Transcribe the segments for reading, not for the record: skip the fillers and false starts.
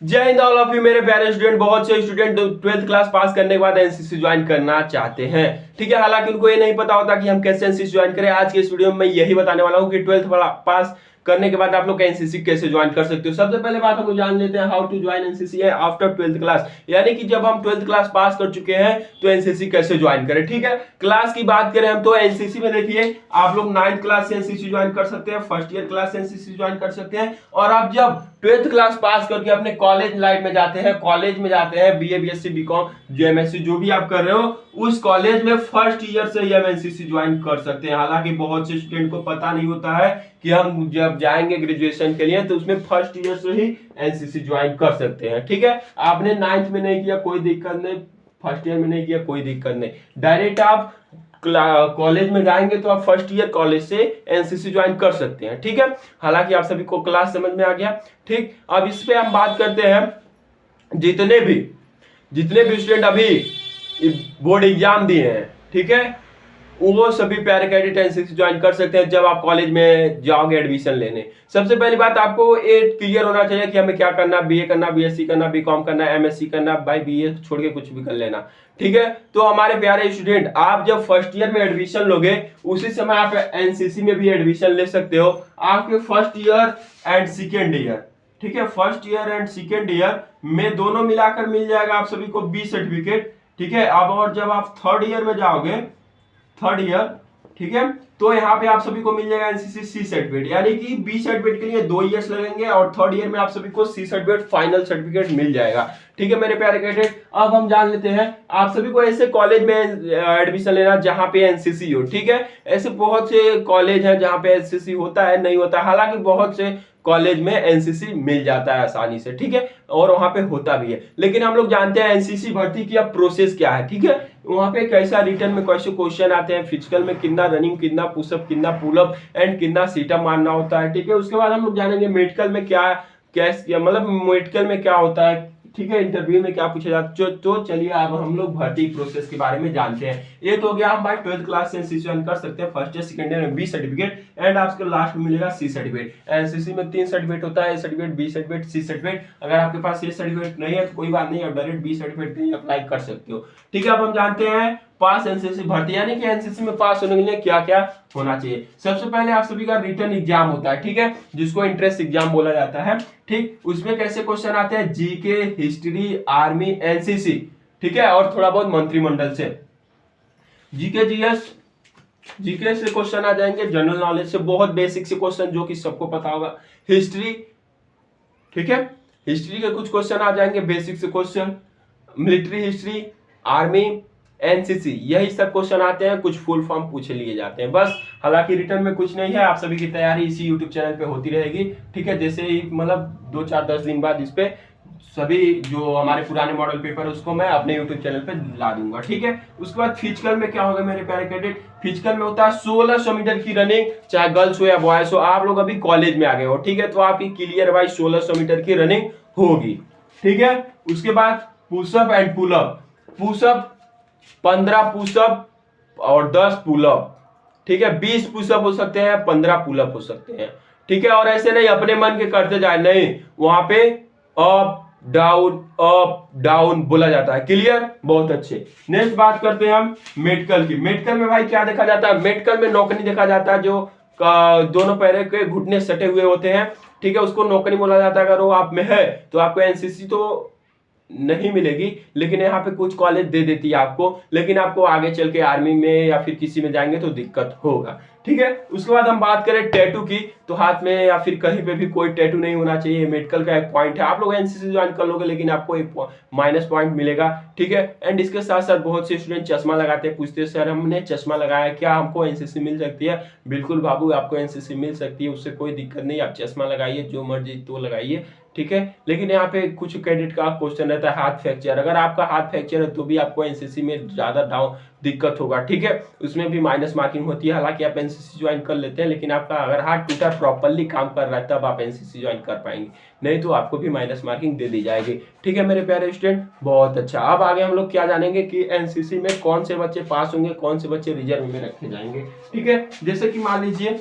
जय Hind all of you मेरे प्यारे स्टूडेंट। बहुत से स्टूडेंट 12th क्लास पास करने के बाद एनसीसी ज्वाइन करना चाहते हैं, ठीक है। हालांकि उनको ये नहीं पता होता कि हम कैसे एनसीसी ज्वाइन करें। आज के इस वीडियो में मैं यही बताने वाला हूं कि 12th पास करने के बाद आप लोग एनसीसी कैसे ज्वाइन कर सकते हो। सबसे पहले बात हम लोग जान लेते हैं how to join NCC after 12th class, यानी कि जब हम 12th क्लास पास कर चुके हैं तो एनसीसी कैसे ज्वाइन करें, ठीक है। क्लास की बात करें हम तो एनसीसी में देखिए आप लोग 9th क्लास से एनसीसी ज्वाइन कर सकते हैं, फर्स्ट ईयर क्लास से एनसीसी ज्वाइन कर सकते हैं। और आप जब 12th क्लास पास करके अपने कॉलेज लाइफ में जाते हैं, कॉलेज में जाते हैं, बीए बीएससी बीकॉम जो एमएससी जो भी आप कर रहे हो, उस कॉलेज में फर्स्ट ईयर से ही हम एनसीसी ज्वाइन कर सकते हैं। हालांकि बहुत से स्टूडेंट को पता नहीं होता है कि हम जब जाएंगे ग्रेजुएशन के लिए तो उसमें फर्स्ट ईयर से ही एनसीसी ज्वाइन कर सकते हैं, ठीक है। आपने 9th में नहीं किया कोई दिक्कत नहीं, फर्स्ट ईयर में नहीं किया कोई दिक्कत नहीं, डायरेक्ट आप कॉलेज में जाएंगे तो आप फर्स्ट ईयर कॉलेज से एनसीसी ज्वाइन कर सकते हैं, ठीक है। हालांकि आप सभी को क्लास समझ में आ गया, ठीक। अब इस पे हम बात करते हैं जितने भी स्टूडेंट अभी बोर्ड एग्जाम दिए हैं, ठीक है, वो सभी प्यारे कैडेट एनसीसी ज्वाइन कर सकते हैं जब आप कॉलेज में जाओगे एडमिशन लेने। सबसे पहली बात आपको ये क्लियर होना चाहिए कि हमें क्या करना, बीए करना, बीएससी करना, बीकॉम करना, एमएससी करना, भाई बीए छोड़ के कुछ भी कर लेना, ठीक है। तो हमारे प्यारे स्टूडेंट आप जब फर्स्ट ईयर में एडमिशन लोगे उसी समय आप एनसीसी में भी एडमिशन ले सकते हो। आपके first year and second year, ठीक है, first year and second year में दोनों मिलाकर मिल जाएगा आप सभी को बी सर्टिफिकेट, ठीक है। अब और जब आप थर्ड ईयर में जाओगे, थर्ड ईयर, ठीक है, तो यहाँ पे आप सभी को मिल जाएगा एनसीसी सी सर्टिफिकेट, यानी कि बी सर्टिफिकेट के लिए 2 ईयर्स लगेंगे और थर्ड ईयर में आप सभी को सी सर्टिफिकेट फाइनल सर्टिफिकेट मिल जाएगा, ठीक है मेरे प्यारे कैडेट। अब हम जान लेते हैं आप सभी को ऐसे कॉलेज में एडमिशन लेना जहां पे एनसीसी हो, ठीक है। ऐसे बहुत से कॉलेज हैं जहां पे एनसीसी होता है, नहीं होता, हालांकि बहुत से कॉलेज में एनसीसी मिल जाता है आसानी से, ठीक है, और वहां पे होता भी है। लेकिन हम लोग जानते हैं एनसीसी भर्ती की अब प्रोसेस क्या है, ठीक है। वहां पे कैसा रिटर्न में कैसे क्वेश्चन आते हैं, फिजिकल में कितना रनिंग, कितना पुशअप, कितना पुलअप एंड कितना सीटअप मारना होता है, ठीक है। उसके बाद हम लोग जानेंगे मेडिकल में क्या क्या मतलब मेडिकल में क्या होता है, ठीक है, इंटरव्यू में क्या पूछा जाता है। तो चलिए अब हम लोग भर्ती प्रोसेस के बारे में जानते हैं। ये तो हो गया हम भाई 12th क्लास से एनसीसी ज्वाइन कर सकते हैं, फर्स्ट ईयर सेकंड ईयर में बी सर्टिफिकेट एंड आपको लास्ट में मिलेगा सी सर्टिफिकेट। एनसीसी में 3 सर्टिफिकेट होता है, A certificate, B certificate, C certificate. अगर आपके पास ये सर्टिफिकेट नहीं है तो कोई बात नहीं, आप डायरेक्ट बी सर्टिफिकेट के लिए अप्लाई कर सकते हो, ठीक है। अब हम जानते हैं पास एनसीसी भर्ती, यानी कि एनसीसी में पास होने के लिए क्या क्या होना चाहिए। सबसे पहले आप सभी का रिटन एग्जाम होता है, ठीक है, जिसको एंट्रेंस एग्जाम बोला जाता है, ठीक। उसमें कैसे क्वेश्चन आते हैं, जीके, हिस्ट्री, आर्मी, एनसीसी, ठीक है, और थोड़ा बहुत मंत्रिमंडल से। जीके जीएस, जीके से क्वेश्चन आ जाएंगे, जनरल नॉलेज से बहुत बेसिक से क्वेश्चन जो कि सबको पता होगा। हिस्ट्री, ठीक है, हिस्ट्री के कुछ क्वेश्चन आ जाएंगे, बेसिक से question, military history, army, NCC, यही सब क्वेश्चन आते हैं, कुछ फुल फॉर्म पूछ लिए जाते हैं बस। हालांकि रिटर्न में कुछ नहीं है, आप सभी की तैयारी इसी यूट्यूब चैनल पे होती रहेगी, ठीक है। जैसे ही मतलब 2-4-10 दिन बाद इस पे सभी जो हमारे पुराने मॉडल पेपर है उसको मैं अपने यूट्यूब चैनल पे ला दूंगा, ठीक है। उसके बाद फिजिकल में क्या होगा मेरे प्यारे कैडेट, फिजिकल में होता है 1600 मीटर की रनिंग, चाहे गर्ल्स हो या बॉयज हो। आप लोग अभी कॉलेज में आ गए हो, ठीक है, तो आपकी क्लियर भाई 1600 मीटर की रनिंग होगी, ठीक है। उसके बाद pushup and pullup, pushup 15 pushup और 10 पुलअप, ठीक है। 20 पुशअप हो सकते हैं, 15 पुलअप हो सकते हैं, ठीक है। और ऐसे नहीं अपने मन के करते जाए, नहीं, वहां पे अप डाउन बोला जाता है, क्लियर, बहुत अच्छे। नेक्स्ट बात करते हैं हम मेडिकल की। मेडिकल में भाई क्या देखा जाता है, मेडिकल में नौकरी देखा जाता है, जो दोनों पैरों के घुटने सटे हुए होते हैं, ठीक है, उसको नौकरी बोला जाता है। अगर वो आप में है तो आपको एनसीसी तो नहीं मिलेगी, लेकिन यहाँ पे कुछ कॉलेज दे देती है आपको, लेकिन आपको आगे चल के आर्मी में या फिर किसी में जाएंगे तो दिक्कत होगा, ठीक है। उसके बाद हम बात करें टैटू की, तो हाथ में या फिर कहीं पे भी कोई टैटू नहीं होना चाहिए, मेडिकल का एक पॉइंट है। आप लोग एनसीसी ज्वाइन कर लोगे लेकिन आपको एक माइनस पॉइंट मिलेगा, ठीक है। एंड इसके साथ साथ बहुत से स्टूडेंट चश्मा लगाते हैं, पूछते हैं सर हमने चश्मा लगाया क्या हमको एनसीसी मिल सकती है। बिल्कुल बाबू, आपको एनसीसी मिल सकती है, उससे कोई दिक्कत नहीं, आप चश्मा लगाइए, जो मर्जी तो लगाइए, ठीक है। लेकिन यहाँ पे कुछ कैडेट का क्वेश्चन रहता है हाथ फ्रैक्चर, अगर आपका हाथ फ्रैक्चर है तो भी आपको एनसीसी में ज्यादा डाउन दिक्कत होगा, ठीक है, उसमें भी माइनस मार्किंग होती है। हालांकि आप एनसीसी ज्वाइन कर लेते हैं, लेकिन आपका अगर हाथ टूटा प्रॉपर्ली काम कर रहा है तब आप एनसीसी ज्वाइन कर पाएंगे, नहीं तो आपको भी माइनस मार्किंग दे दी जाएगी, ठीक है मेरे प्यारे स्टूडेंट, बहुत अच्छा। अब आगे हम लोग क्या जानेंगे कि एनसीसी में कौन से बच्चे पास होंगे, कौन से बच्चे रिजर्व में रखे जाएंगे, ठीक है। जैसे कि मान लीजिए,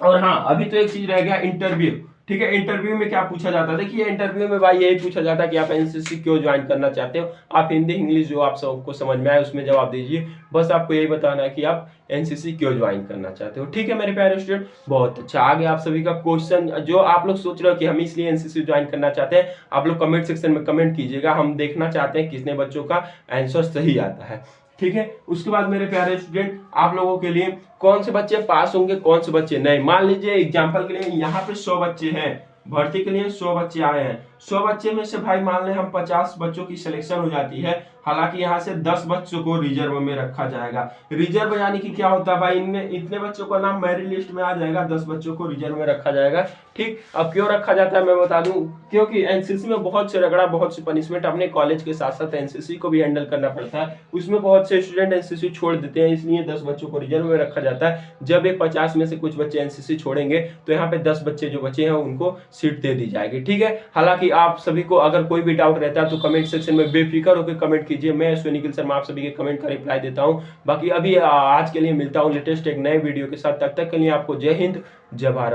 और हाँ अभी तो एक चीज रह गया, इंटरव्यू, ठीक है। इंटरव्यू में क्या पूछा जाता है, देखिए इंटरव्यू में भाई यही पूछा जाता है कि आप एनसीसी क्यों ज्वाइन करना चाहते हो। आप हिंदी इंग्लिश जो आप सबको समझ में आए उसमें जवाब दीजिए, बस आपको यही बताना है कि आप एनसीसी क्यों ज्वाइन करना चाहते हो। ठीक है मेरे प्यारे स्टूडेंट, बहुत अच्छा। आगे आप सभी का क्वेश्चन जो आप लोग सोच रहे हो कि हम इसलिए एनसीसी ज्वाइन करना चाहते हैं, आप लोग कमेंट सेक्शन में कमेंट कीजिएगा, हम देखना चाहते हैं कितने बच्चों का आंसर सही आता है। ठीक है, उसके बाद मेरे प्यारे स्टूडेंट आप लोगों के लिए कौन से बच्चे पास होंगे कौन से बच्चे नहीं। मान लीजिए एग्जाम्पल के लिए यहाँ पे 100 बच्चे हैं, भर्ती के लिए 100 बच्चे आए हैं, 100 बच्चे में से भाई मान लें हम 50 बच्चों की सिलेक्शन हो जाती है, हालांकि यहाँ से 10 बच्चों को रिजर्व में रखा जाएगा। रिजर्व यानी कि क्या होता है भाई, इनमें इतने बच्चों का नाम मेरिट लिस्ट में आ जाएगा, 10 बच्चों को रिजर्व में रखा जाएगा। ठीक, अब क्यों रखा जाता है मैं बता दूं, क्योंकि एनसीसी में बहुत से रगड़ा, बहुत सी पनिशमेंट, अपने कॉलेज के साथ साथ एनसीसी को भी हैंडल करना पड़ता है, उसमें बहुत से स्टूडेंट एनसीसी छोड़ देते हैं, इसलिए 10 बच्चों को रिजर्व में रखा जाता है। जब ये 50 में से कुछ बच्चे एनसीसी छोड़ेंगे तो यहाँ पे 10 बच्चे जो बचे हैं उनको सीट दे दी जाएगी। ठीक है, हालांकि आप सभी को अगर कोई भी डाउट रहता है तो कमेंट सेक्शन में बेफिक्र होकर कमेंट कीजिए, मैं निखिल शर्मा आप सभी के कमेंट का रिप्लाई देता हूं। बाकी अभी आज के लिए मिलता हूं लेटेस्ट एक नए वीडियो के साथ, तब तक के लिए आपको जय हिंद जय भारत।